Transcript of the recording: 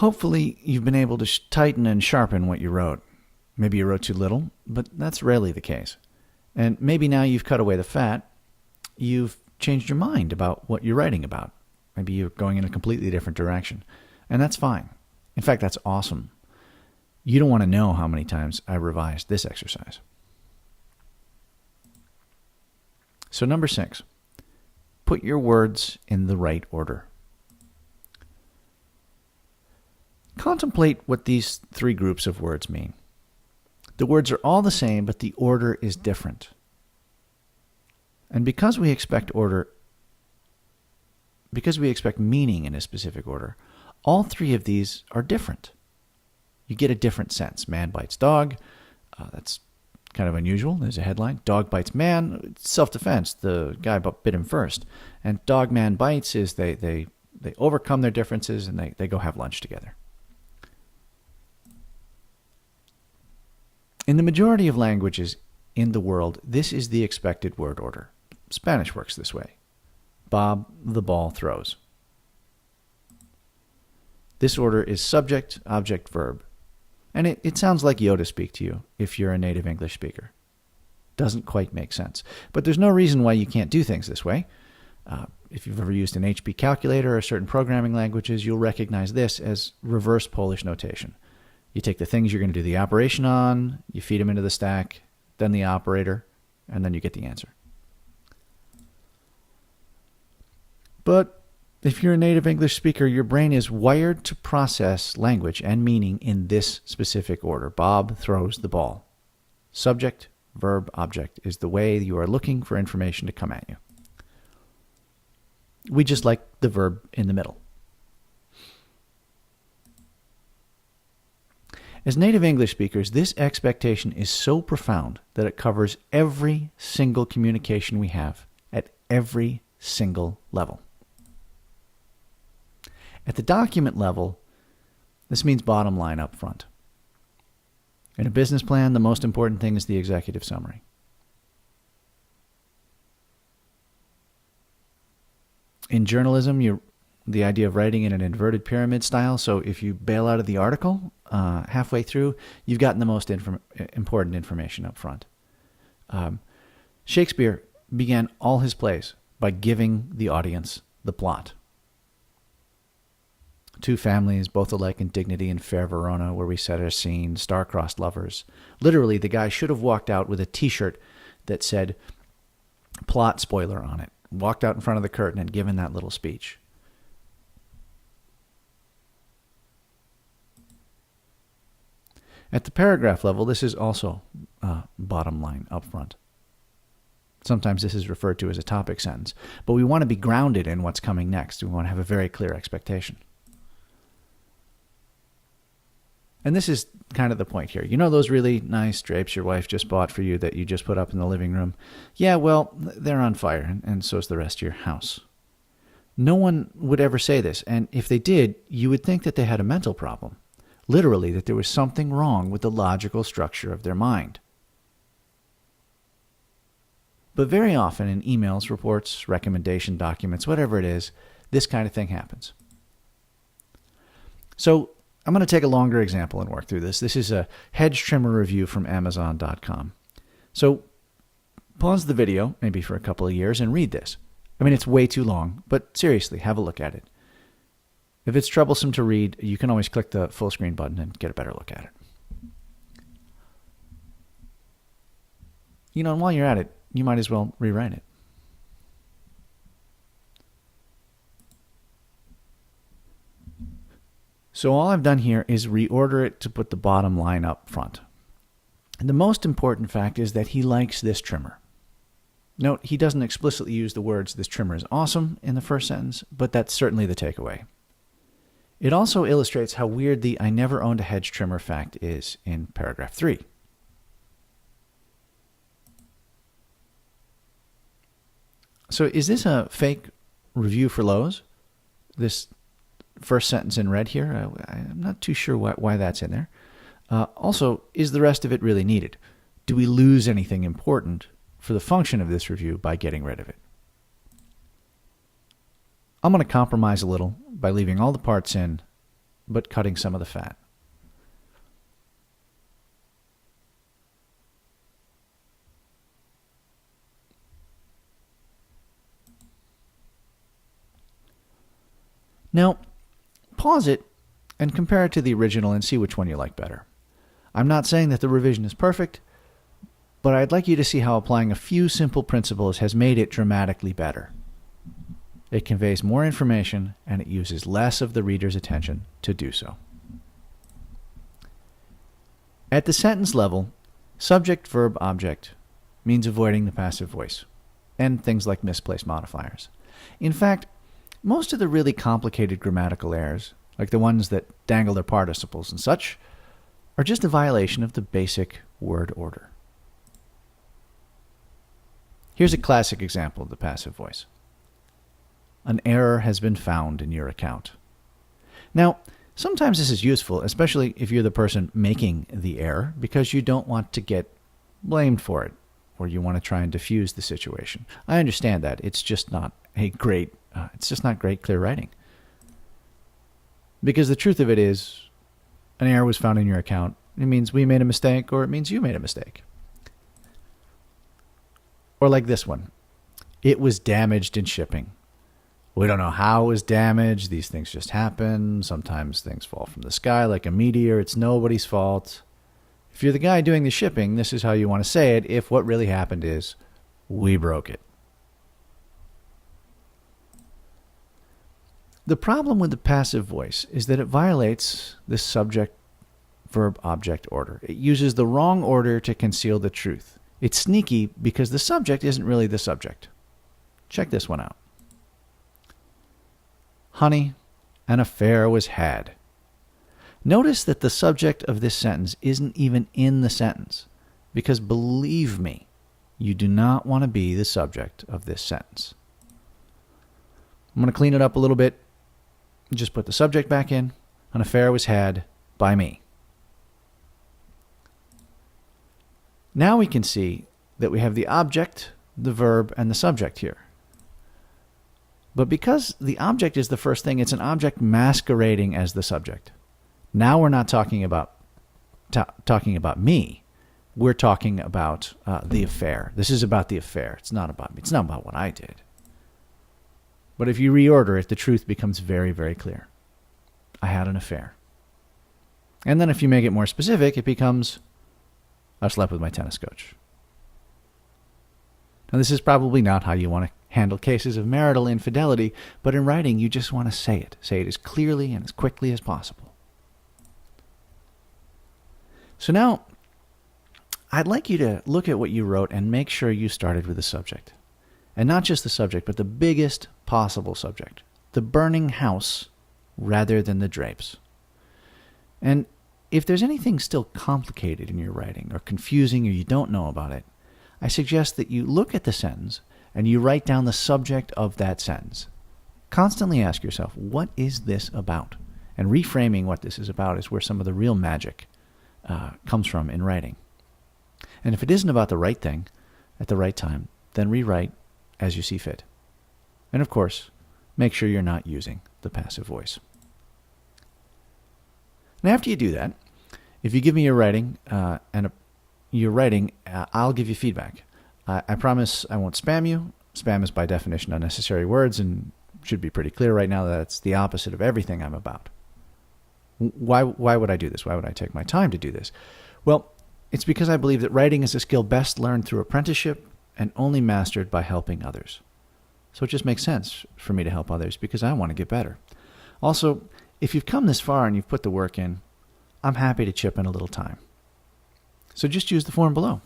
Hopefully, you've been able to tighten and sharpen what you wrote. Maybe you wrote too little, but that's rarely the case. And maybe now you've cut away the fat, you've changed your mind about what you're writing about. Maybe you're going in a completely different direction. And that's fine. In fact, that's awesome. You don't want to know how many times I revised this exercise. So number 6, put your words in the right order. Contemplate what these 3 groups of words mean. The words are all the same, but the order is different. And because we expect meaning in a specific order, all 3 of these are different. You get a different sense. Man bites dog. That's kind of unusual. There's a headline. Dog bites man. It's self-defense. The guy bit him first. And dog man bites is they overcome their differences and they go have lunch together. In the majority of languages in the world, this is the expected word order. Spanish works this way. Bob the ball throws. This order is subject, object, verb. And it sounds like Yoda speak to you if you're a native English speaker. Doesn't quite make sense. But there's no reason why you can't do things this way. If you've ever used an HP calculator or certain programming languages, you'll recognize this as reverse Polish notation. You take the things you're going to do the operation on, you feed them into the stack, then the operator, and then you get the answer. But if you're a native English speaker, your brain is wired to process language and meaning in this specific order. Bob throws the ball. Subject, verb, object is the way you are looking for information to come at you. We just like the verb in the middle. As native English speakers, this expectation is so profound that it covers every single communication we have at every single level. At the document level, this means bottom line up front. In a business plan, the most important thing is the executive summary. In journalism, the idea of writing in an inverted pyramid style, so if you bail out of the article halfway through, you've gotten the most important information up front. Shakespeare began all his plays by giving the audience the plot. 2 families, both alike in dignity in fair Verona, where we set our scene, star-crossed lovers. Literally, the guy should have walked out with a T-shirt that said plot spoiler on it. Walked out in front of the curtain and given that little speech. At the paragraph level, this is also bottom line up front. Sometimes this is referred to as a topic sentence, but we want to be grounded in what's coming next. We want to have a very clear expectation. And this is kind of the point here. You know those really nice drapes your wife just bought for you that you just put up in the living room? Yeah, well, they're on fire, and so is the rest of your house. No one would ever say this, and if they did, you would think that they had a mental problem. Literally, that there was something wrong with the logical structure of their mind. But very often in emails, reports, recommendation documents, whatever it is, this kind of thing happens. So I'm going to take a longer example and work through this. This is a hedge trimmer review from Amazon.com. So pause the video, maybe for a couple of years, and read this. I mean, it's way too long, but seriously, have a look at it. If it's troublesome to read, you can always click the full screen button and get a better look at it. You know, and while you're at it, you might as well rewrite it. So all I've done here is reorder it to put the bottom line up front. And the most important fact is that he likes this trimmer. Note, he doesn't explicitly use the words, "this trimmer is awesome," in the first sentence, but that's certainly the takeaway. It also illustrates how weird the "I never owned a hedge trimmer" fact is in paragraph 3. So is this a fake review for Lowe's? This first sentence in red here, I'm not too sure why that's in there. Also, is the rest of it really needed? Do we lose anything important for the function of this review by getting rid of it? I'm going to compromise a little by leaving all the parts in but cutting some of the fat. Now, pause it and compare it to the original and see which one you like better. I'm not saying that the revision is perfect, but I'd like you to see how applying a few simple principles has made it dramatically better. It conveys more information and it uses less of the reader's attention to do so. At the sentence level, subject, verb, object means avoiding the passive voice and things like misplaced modifiers. In fact, most of the really complicated grammatical errors, like the ones that dangle their participles and such, are just a violation of the basic word order. Here's a classic example of the passive voice. An error has been found in your account. Now, sometimes this is useful, especially if you're the person making the error, because you don't want to get blamed for it, or you want to try and diffuse the situation. I understand that. It's just not great, clear writing. Because the truth of it is, an error was found in your account. It means we made a mistake, or it means you made a mistake. Or like this one. It was damaged in shipping. We don't know how it was damaged. These things just happen. Sometimes things fall from the sky like a meteor. It's nobody's fault. If you're the guy doing the shipping, this is how you want to say it if what really happened is we broke it. The problem with the passive voice is that it violates the subject-verb-object order. It uses the wrong order to conceal the truth. It's sneaky because the subject isn't really the subject. Check this one out. Honey, an affair was had. Notice that the subject of this sentence isn't even in the sentence, because believe me, you do not want to be the subject of this sentence. I'm going to clean it up a little bit. Just put the subject back in. An affair was had by me. Now we can see that we have the object, the verb, and the subject here. But because the object is the first thing, it's an object masquerading as the subject. Now we're not talking about me. We're talking about the affair. This is about the affair. It's not about me. It's not about what I did. But if you reorder it, the truth becomes very, very clear. I had an affair. And then if you make it more specific, it becomes, I slept with my tennis coach. Now, this is probably not how you want to handle cases of marital infidelity, but in writing, you just want to say it. Say it as clearly and as quickly as possible. So now, I'd like you to look at what you wrote and make sure you started with the subject. And not just the subject, but the biggest possible subject. The burning house rather than the drapes. And if there's anything still complicated in your writing or confusing or you don't know about it, I suggest that you look at the sentence and you write down the subject of that sentence. Constantly ask yourself, what is this about? And reframing what this is about is where some of the real magic comes from in writing. And if it isn't about the right thing at the right time, then rewrite as you see fit. And of course, make sure you're not using the passive voice. And after you do that, if you give me your writing, I'll give you feedback. I promise I won't spam you. Spam is by definition unnecessary words and should be pretty clear right now that it's the opposite of everything I'm about. Why would I do this? Why would I take my time to do this? Well, it's because I believe that writing is a skill best learned through apprenticeship and only mastered by helping others. So it just makes sense for me to help others because I want to get better. Also, if you've come this far and you've put the work in, I'm happy to chip in a little time. So just use the form below.